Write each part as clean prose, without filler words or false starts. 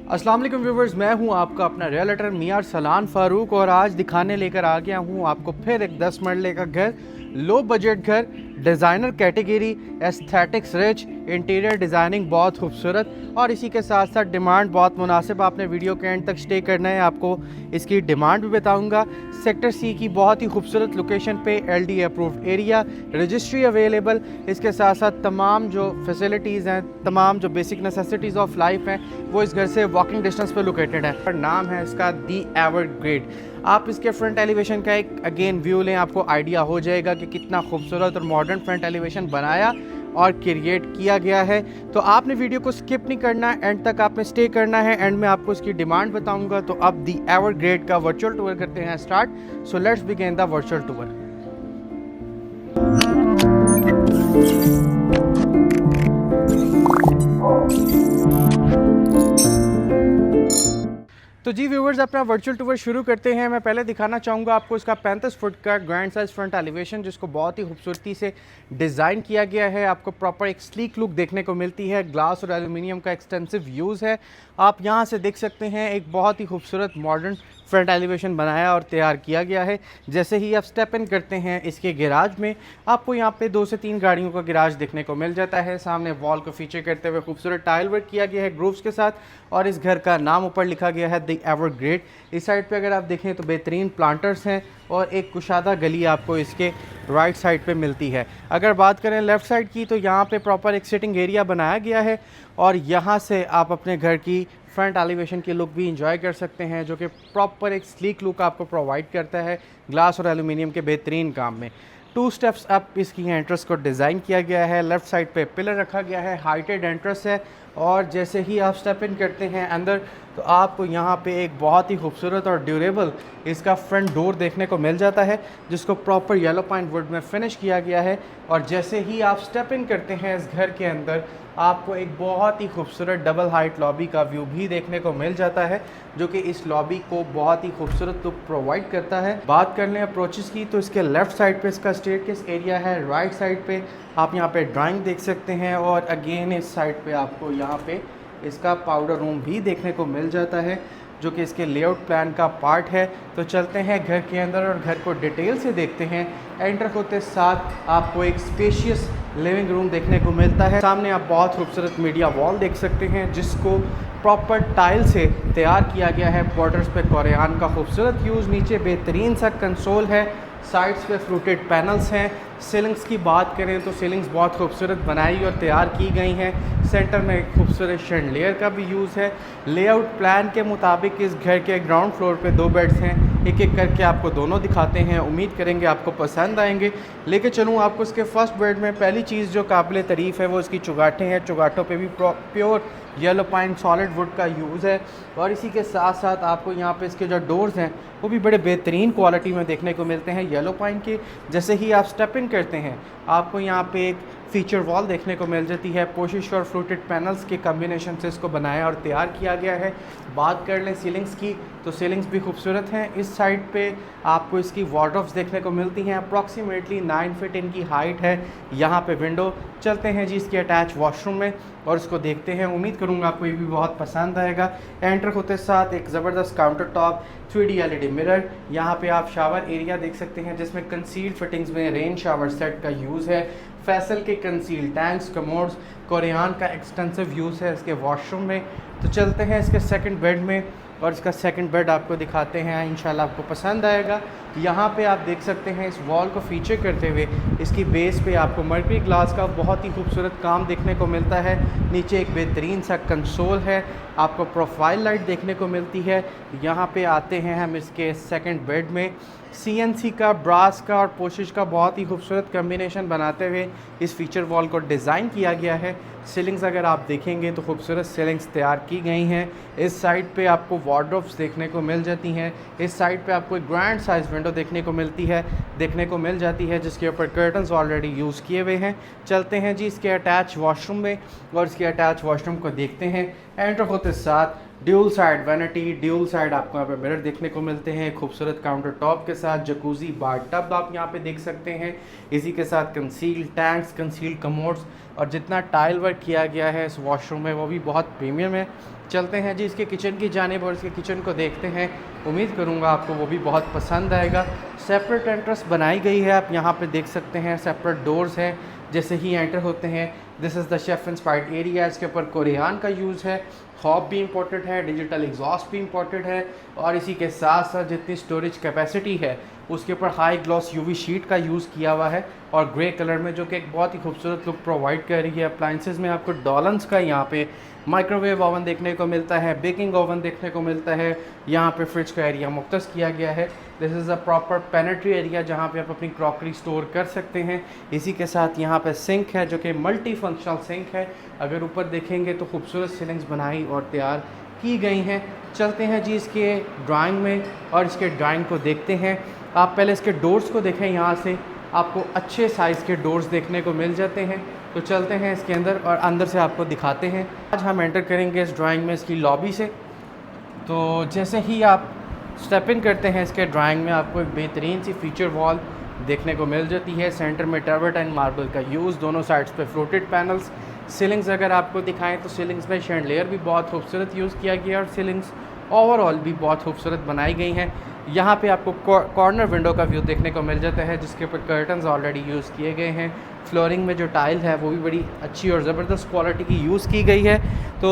अस्सलाम वालेकुम व्यूवर्स, मैं हूं आपका अपना रियल्टर मियां अरसलान फ़ारूक और आज दिखाने लेकर आ गया हूं आपको फिर एक 10 मरले का घर, लो बजट घर, designer category, aesthetics rich, interior designing बहुत खूबसूरत और इसी के साथ साथ डिमांड बहुत मुनासिब। आपने वीडियो के एंड तक स्टे करना है, आपको इसकी डिमांड भी बताऊंगा। सेक्टर सी की बहुत ही खूबसूरत लोकेशन पे, LD approved area, registry available, इसके साथ साथ तमाम जो फैसिलिटीज़ हैं, तमाम जो बेसिक नेसेसिटीज़ ऑफ लाइफ हैं वो इस घर से वॉकिंग डिस्टेंस पे लोकेटेड है। और नाम है इसका दी एवरग्रेड। आप इसके फ्रंट एलिवेशन का एक अगेन व्यू लें, आपको आइडिया हो जाएगा कि कितना खूबसूरत और मॉडर्न फ्रंट एलिवेशन बनाया और क्रिएट किया गया है। तो आपने वीडियो को स्किप नहीं करना, एंड तक आपने स्टे करना है। एंड में आपको इसकी डिमांड बताऊंगा। तो अब दी एवरग्रेड का वर्चुअल टूर करते हैं start. So let's begin the virtual tour. तो जी व्यूवर्स, अपना वर्चुअल टूर शुरू करते हैं। मैं पहले दिखाना चाहूँगा आपको इसका 35 फुट का ग्रैंड साइज फ्रंट एलिवेशन, जिसको बहुत ही खूबसूरती से डिज़ाइन किया गया है। आपको प्रॉपर एक स्लीक लुक देखने को मिलती है। ग्लास और एल्यूमिनियम का एक्सटेंसिव यूज़ है। आप यहाँ से देख सकते हैं एक बहुत ही खूबसूरत मॉडर्न फ्रंट एलिवेशन बनाया और तैयार किया गया है। जैसे ही आप स्टेप इन करते हैं इसके गैराज में, आपको यहाँ पे 2 से 3 गाड़ियों का गैराज देखने को मिल जाता है। सामने वॉल को फीचर करते हुए खूबसूरत टाइल वर्क किया गया है ग्रूव्स के साथ, और इस घर का नाम ऊपर लिखा गया है द एवरग्रेड। इस साइड पे अगर आप देखें तो बेहतरीन प्लांटर्स हैं और एक कुशादा गली आपको इसके राइट साइड पे मिलती है। अगर बात करें लेफ़्ट साइड की, तो यहाँ पे प्रॉपर एक सिटिंग एरिया बनाया गया है और यहाँ से आप अपने घर की फ्रंट एलिवेशन की लुक भी इंजॉय कर सकते हैं, जो कि प्रॉपर एक स्लीक लुक आपको प्रोवाइड करता है ग्लास और एल्यूमिनियम के बेहतरीन काम में। 2 स्टेप्स अप इसकी एंट्रेंस को डिज़ाइन किया गया है। लेफ़्ट साइड पे पिलर रखा गया है, हाइटेड एंट्रेंस है, और जैसे ही आप स्टेप इन करते हैं अंदर, तो आपको यहाँ पे एक बहुत ही खूबसूरत और ड्यूरेबल इसका फ्रंट डोर देखने को मिल जाता है, जिसको प्रॉपर येलो पाइन वुड में फिनिश किया गया है। और जैसे ही आप स्टेप इन करते हैं इस घर के अंदर, आपको एक बहुत ही खूबसूरत डबल हाइट लॉबी का व्यू भी देखने को मिल जाता है, जो कि इस लॉबी को बहुत ही खूबसूरत लुक प्रोवाइड करता है। बात कर लें अप्रोचेस की, तो इसके लेफ़्ट साइड पे इसका स्टेयरकेस एरिया है। राइट साइड पे आप यहाँ पे ड्राइंग देख सकते हैं, और अगेन इस साइड पे आपको यहाँ पे इसका पाउडर रूम भी देखने को मिल जाता है, जो कि इसके लेआउट प्लान का पार्ट है। तो चलते हैं घर के अंदर और घर को डिटेल से देखते हैं। एंटर होते साथ आपको एक स्पेशियस लिविंग रूम देखने को मिलता है। सामने आप बहुत खूबसूरत मीडिया वॉल देख सकते हैं, जिसको प्रॉपर टाइल से तैयार किया गया है। बॉर्डर्स पे कोरियान का खूबसूरत यूज़, नीचे बेहतरीन सा कंसोल है, साइड्स पे फ्लूटेड पैनल्स हैं। सीलिंग्स की बात करें तो सीलिंग्स बहुत खूबसूरत बनाई और तैयार की गई हैं। सेंटर में एक खूबसूरत शैंडलियर का भी यूज़ है। लेआउट प्लान के मुताबिक इस घर के ग्राउंड फ्लोर पे 2 बेड्स हैं। एक एक करके आपको दोनों दिखाते हैं, उम्मीद करेंगे आपको पसंद आएंगे। लेके चलूँ आपको इसके फर्स्ट बेड में। पहली चीज़ जो काबिल तारीफ़ है वो इसकी चुगाटें हैं। चुगाटों पे भी pure yellow pine solid wood का यूज़ है, और इसी के साथ साथ आपको यहाँ पे इसके जो डोर्स हैं वो भी बड़े बेहतरीन क्वालिटी में देखने को मिलते हैं येलो पाइन के। जैसे ही आप स्टेप इन करते हैं, आपको यहाँ पे एक फीचर वॉल देखने को मिल जाती है। पोशिश और फ्लूटेड पैनल्स के कम्बिनेशन से इसको बनाया और तैयार किया गया है। बात कर लें सीलिंग्स की, तो सीलिंग्स भी खूबसूरत हैं। इस साइड पे आपको इसकी वार्डरोब्स देखने को मिलती हैं। अप्रॉक्सीमेटली 9 फीट इनकी हाइट है। यहाँ पे विंडो। चलते हैं जी इसके अटैच वॉशरूम में और इसको देखते हैं। उम्मीद करूँगा आपको ये भी बहुत पसंद आएगा। एंटर होते साथ एक ज़बरदस्त counter top, 3D LED mirror. यहाँ पे आप शावर एरिया देख सकते हैं, जिसमें कंसील्ड फिटिंग्स में रेन शावर सेट का यूज़ है। फैसल के कंसील्ड टैंक्स, कमोड्स, कोरियान का एक्सटेंसिव यूज़ है इसके वॉशरूम में। तो चलते हैं इसके सेकंड बेड में और इसका सेकंड बेड आपको दिखाते हैं, इंशाल्लाह आपको पसंद आएगा। यहाँ पे आप देख सकते हैं इस वॉल को फीचर करते हुए इसकी बेस पे आपको मर्करी ग्लास का बहुत ही खूबसूरत काम देखने को मिलता है। नीचे एक बेहतरीन सा कंसोल है, आपको प्रोफाइल लाइट देखने को मिलती है। यहाँ पे आते हैं हम इसके सेकंड बेड में। CNC का, ब्रास का और पोशिश का बहुत ही खूबसूरत कम्बिनेशन बनाते हुए इस फीचर वॉल को डिज़ाइन किया गया है। सीलिंग्स अगर आप देखेंगे तो खूबसूरत सीलिंग्स तैयार की गई हैं। इस साइड पे आपको वार्डरोब्स देखने को मिल जाती हैं। इस साइड पे आपको एक ग्रैंड साइज विंडो देखने को मिल जाती है, जिसके ऊपर कर्टन्स ऑलरेडी यूज़ किए हुए हैं। चलते हैं जी इसके अटैच वॉशरूम में और इसके अटैच वॉशरूम को देखते हैं। एंटर होते साथ dual side vanity, dual side आपको यहाँ पे मिरर देखने को मिलते हैं, खूबसूरत काउंटर टॉप के साथ जकूजी बार टब आप यहाँ पे देख सकते हैं। इसी के साथ कंसील टैंक्स, कंसील कमोड्स, और जितना टाइल वर्क किया गया है इस वॉशरूम में वो भी बहुत प्रीमियम है। चलते हैं जी इसके किचन की जानिब और इसके किचन को देखते हैं। उम्मीद करूँगा आपको वो भी बहुत पसंद आएगा। सेपरेट एंट्रेंस बनाई गई है, आप यहाँ पे देख सकते हैं। सेपरेट डोर्स हैं, जैसे ही एंटर होते हैं this is the chef inspired area. इसके ऊपर कोरियान का यूज़ है, हॉब भी इंपॉर्टेंट है, डिजिटल एग्जॉस्ट भी इंपॉर्टेंट है, और इसी के साथ साथ जितनी स्टोरेज कैपेसिटी है उसके ऊपर हाई ग्लॉस यूवी शीट का यूज़ किया हुआ है और ग्रे कलर में, जो कि एक बहुत ही खूबसूरत लुक प्रोवाइड कर रही है। अप्लाइंसेस में आपको डॉलन्स का यहाँ पे माइक्रोवेव ओवन देखने को मिलता है, बेकिंग ओवन देखने को मिलता है। यहाँ पे फ्रिज का एरिया मुख्तस किया गया है। दिस इज़ अ प्रॉपर पेनेट्री एरिया जहाँ पे आप अपनी क्रॉकरी स्टोर कर सकते हैं। इसी के साथ यहाँ पे सिंक है जो कि मल्टी फंक्शनल सिंक है। अगर ऊपर देखेंगे तो खूबसूरत सीलिंग्स बनाई और तैयार की गई हैं। चलते हैं जी इसके ड्राइंग में और इसके ड्राइंग को देखते हैं। आप पहले इसके डोर्स को देखें, यहाँ से आपको अच्छे साइज़ के डोर्स देखने को मिल जाते हैं। तो चलते हैं इसके अंदर और अंदर से आपको दिखाते हैं। आज हम एंटर करेंगे इस ड्राइंग में इसकी लॉबी से। तो जैसे ही आप स्टेप इन करते हैं इसके ड्राइंग में, आपको एक बेहतरीन सी फीचर वॉल देखने को मिल जाती है। सेंटर में ट्रैवर्टाइन मार्बल का यूज़, दोनों साइड्स पे फ्लोटेड पैनल्स। सीलिंग्स अगर आपको दिखाएं तो सीलिंग्स में शैंडलियर भी बहुत खूबसूरत यूज़ किया गया है और सीलिंग्स ओवरऑल भी बहुत खूबसूरत बनाई गई हैं। यहाँ पे आपको कॉर्नर विंडो का व्यू देखने को मिल जाता है जिसके ऊपर कर्टन्स ऑलरेडी यूज़ किए गए हैं। फ्लोरिंग में जो टाइल है वो भी बड़ी अच्छी और ज़बरदस्त क्वालिटी की यूज़ की गई है। तो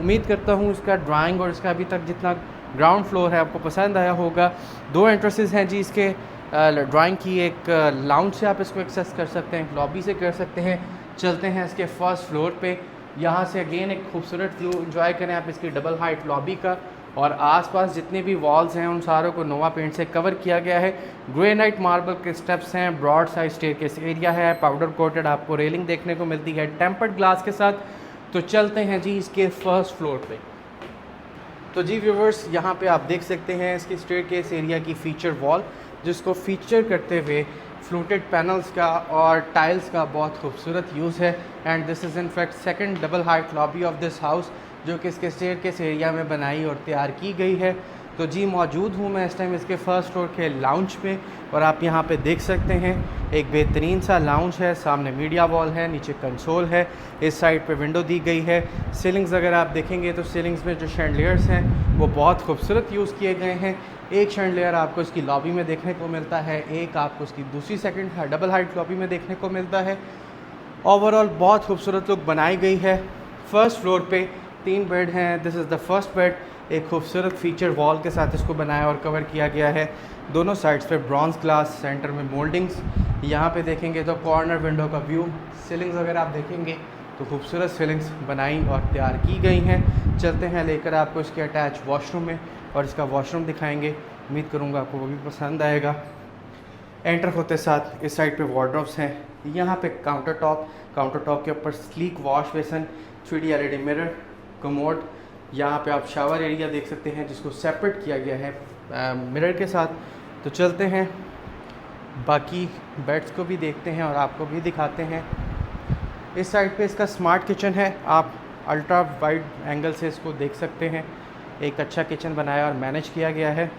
उम्मीद करता हूँ इसका ड्राइंग और इसका अभी तक जितना ग्राउंड फ्लोर है आपको पसंद आया होगा। दो एंट्रेंसेस हैं जी इसके ड्राइंग की। एक लाउंज से आप इसको एक्सेस कर सकते हैं, एक लॉबी से कर सकते हैं। चलते हैं इसके फर्स्ट फ्लोर पे। यहाँ से अगेन एक खूबसूरत व्यू एंजॉय करें आप इसकी डबल हाइट लॉबी का, और आसपास जितने भी वॉल्स हैं उन सारों को नोवा पेंट से कवर किया गया है। ग्रेनाइट मार्बल के स्टेप्स हैं, ब्रॉड साइज स्टेयरकेस एरिया है, पाउडर कोटेड आपको रेलिंग देखने को मिलती है टेम्पर्ड ग्लास के साथ। तो चलते हैं जी इसके फर्स्ट फ्लोर पे। तो जी व्यूवर्स, यहाँ पे आप देख सकते हैं इसकी स्टेयरकेस एरिया की फीचर वॉल, जिसको फीचर करते हुए फ्लोटेड पैनल्स का और टाइल्स का बहुत खूबसूरत यूज़ है। And this is in fact second double height lobby of this house, जो कि इसके स्टेयरकेस एरिया में बनाई और तैयार की गई है। तो जी मौजूद हूँ मैं इस टाइम इसके फर्स्ट फ्लोर के लाउंज पे, और आप यहाँ पे देख सकते हैं एक बेहतरीन सा लाउंज है। सामने मीडिया वॉल है, नीचे कंसोल है, इस साइड पे विंडो दी गई है। सीलिंग्स अगर आप देखेंगे तो सीलिंग्स में जो शैंडलियर्स हैं वो बहुत खूबसूरत यूज़ किए गए हैं। एक शैंडलियर आपको इसकी लॉबी में देखने को मिलता है, एक आपको इसकी दूसरी सेकंड डबल हाइट लॉबी में देखने को मिलता है। ओवरऑल बहुत खूबसूरत लुक बनाई गई है। फर्स्ट फ्लोर पे 3 बेड हैं। This is the first bed. एक खूबसूरत फीचर वॉल के साथ इसको बनाया और कवर किया गया है। दोनों साइड्स पे ब्रॉन्ज ग्लास, सेंटर में मोल्डिंग्स। यहाँ पे देखेंगे तो कॉर्नर विंडो का व्यू। सीलिंग्स अगर आप देखेंगे तो खूबसूरत सीलिंग्स बनाई और तैयार की गई हैं। चलते हैं लेकर आपको इसके अटैच वॉशरूम में और इसका वॉशरूम दिखाएंगे। उम्मीद करूँगा आपको वो भी पसंद आएगा। एंटर होते साथ इस साइड पे वार्डरोब्स हैं, यहाँ पे काउंटर टॉप के ऊपर sleek wash basin, 3D LED mirror, commode. यहाँ पे आप शावर एरिया देख सकते हैं जिसको सेपरेट किया गया है मिरर के साथ। तो चलते हैं बाकी बेड्स को भी देखते हैं और आपको भी दिखाते हैं। इस साइड पे इसका स्मार्ट किचन है, आप अल्ट्रा वाइड एंगल से इसको देख सकते हैं। एक अच्छा किचन बनाया और मैनेज किया गया है।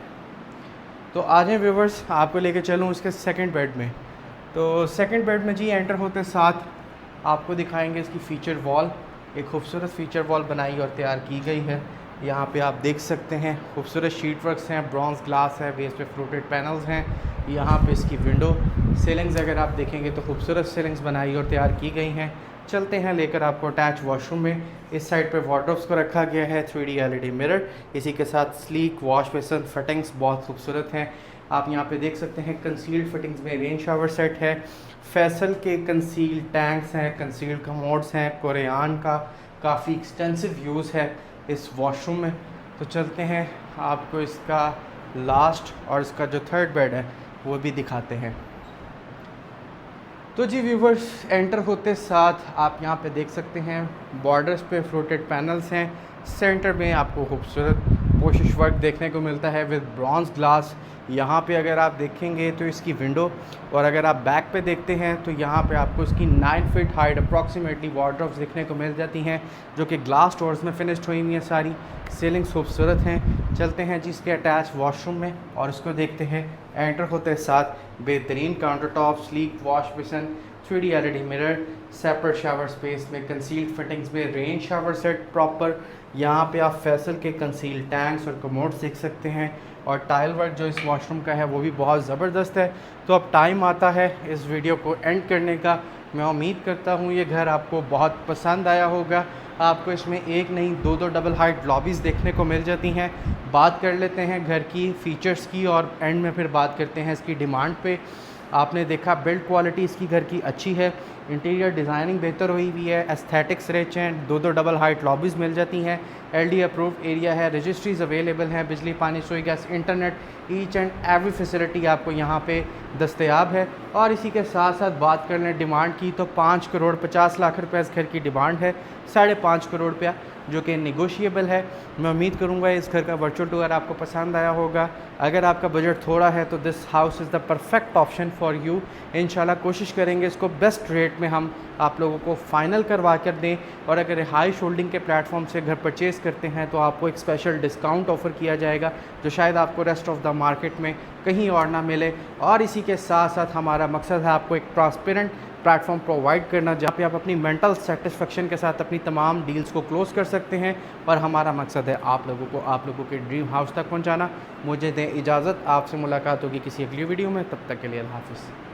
तो आ जाएं व्यूवर्स, आपको लेके चलूँ इसके सेकंड बेड में। तो सेकंड बेड में जी एंटर होते साथ आपको दिखाएंगे इसकी फ़ीचर वॉल। एक खूबसूरत फ़ीचर वॉल बनाई और तैयार की गई है। यहाँ पे आप देख सकते हैं खूबसूरत शीट वर्क्स हैं, ब्रॉन्ज ग्लास है, बेस पे फ्लोटेड पैनल्स हैं। यहाँ पे इसकी विंडो। सीलिंग्स अगर आप देखेंगे तो खूबसूरत सीलिंग्स बनाई और तैयार की गई हैं। चलते हैं लेकर आपको अटैच वॉशरूम में। इस साइड पे वार्डरोब्स को रखा गया है, 3D LED मिरर, इसी के साथ स्लीक वॉश बेसन। फिटिंग्स बहुत खूबसूरत हैं। आप यहाँ पे देख सकते हैं कंसील्ड फिटिंग्स में रेन शावर सेट है, फैसल के कंसील्ड टैंक्स हैं, कंसील्ड कमोड्स हैं, कोरियान का काफ़ी एक्सटेंसिव यूज़ है इस वॉशरूम में। तो चलते हैं आपको इसका लास्ट और इसका जो थर्ड बेड है वो भी दिखाते हैं। तो जी व्यूवर्स, एंटर होते साथ आप यहाँ पे देख सकते हैं बॉर्डर्स पे फ्लोटेड पैनल्स हैं। सेंटर में आपको खूबसूरत कोशिश वर्क देखने को मिलता है विद ब्रॉन्ज ग्लास। यहाँ पे अगर आप देखेंगे तो इसकी विंडो, और अगर आप बैक पे देखते हैं तो यहाँ पे आपको इसकी 9 फीट हाइट अप्रॉक्सीमेटली वार्डरोब्स देखने को मिल जाती हैं, जो कि ग्लास डोर्स में फिनिश्ड हुई हुई हैं सारी। सीलिंग्स खूबसूरत हैं। चलते हैं जी इसके अटैच वॉशरूम में और इसको देखते हैं। एंटर होते साथ बेहतरीन counter top, sleek wash basin, 3D LED mirror, separate shower space में कंसील्ड फिटिंग्स में रेन शावर सेट प्रॉपर। यहाँ पे आप फैसल के कंसील्ड टैंक्स और कमोड्स देख सकते हैं, और टाइल वर्क जो इस वॉशरूम का है वो भी बहुत ज़बरदस्त है। तो अब टाइम आता है इस वीडियो को एंड करने का। मैं उम्मीद करता हूँ ये घर आपको बहुत पसंद आया होगा। आपको इसमें एक नहीं दो डबल हाइट लॉबीज़ देखने को मिल जाती हैं। बात कर लेते हैं घर की फ़ीचर्स की, और एंड में फिर बात करते हैं इसकी डिमांड पे। आपने देखा बिल्ड क्वालिटी इसकी घर की अच्छी है, इंटीरियर डिज़ाइनिंग बेहतर हुई हुई है, एस्थेटिक्स रिच हैं, दो डबल हाइट लॉबीज़ मिल जाती हैं, LD अप्रूव्ड एरिया है, रजिस्ट्रीज अवेलेबल हैं, बिजली पानी रसोई gas internet each and every facility आपको यहाँ पे दस्तयाब है। और इसी के साथ साथ बात कर लें डिमांड की तो 5 करोड़ 50 लाख रुपए इस घर की डिमांड है, 5.5 करोड़ रुपया जो कि नेगोशिएबल है। मैं उम्मीद करूँगा इस घर का वर्चुअल टूर आपको पसंद आया होगा। अगर आपका बजट थोड़ा है तो this house is the perfect option for you. इंशाल्लाह कोशिश करेंगे इसको बेस्ट रेट में हम आप लोगों को फ़ाइनल करवा कर दें, और अगर हाई शोल्डिंग के प्लेटफॉर्म से घर परचेज़ करते हैं तो आपको एक स्पेशल डिस्काउंट ऑफ़र किया जाएगा, जो शायद आपको रेस्ट ऑफ द मार्केट में कहीं और ना मिले। और इसी के साथ साथ हमारा मकसद है आपको एक ट्रांसपेरेंट प्लेटफॉर्म प्रोवाइड करना, जहाँ पे आप अपनी मेंटल सेटिस्फेक्शन के साथ अपनी तमाम डील्स को क्लोज़ कर सकते हैं। और हमारा मकसद है आप लोगों के ड्रीम हाउस तक पहुँचाना। मुझे दें इजाज़त, आपसे मुलाकात होगी किसी अगली वीडियो में, तब तक के लिए अल्लाह हाफ़िज़।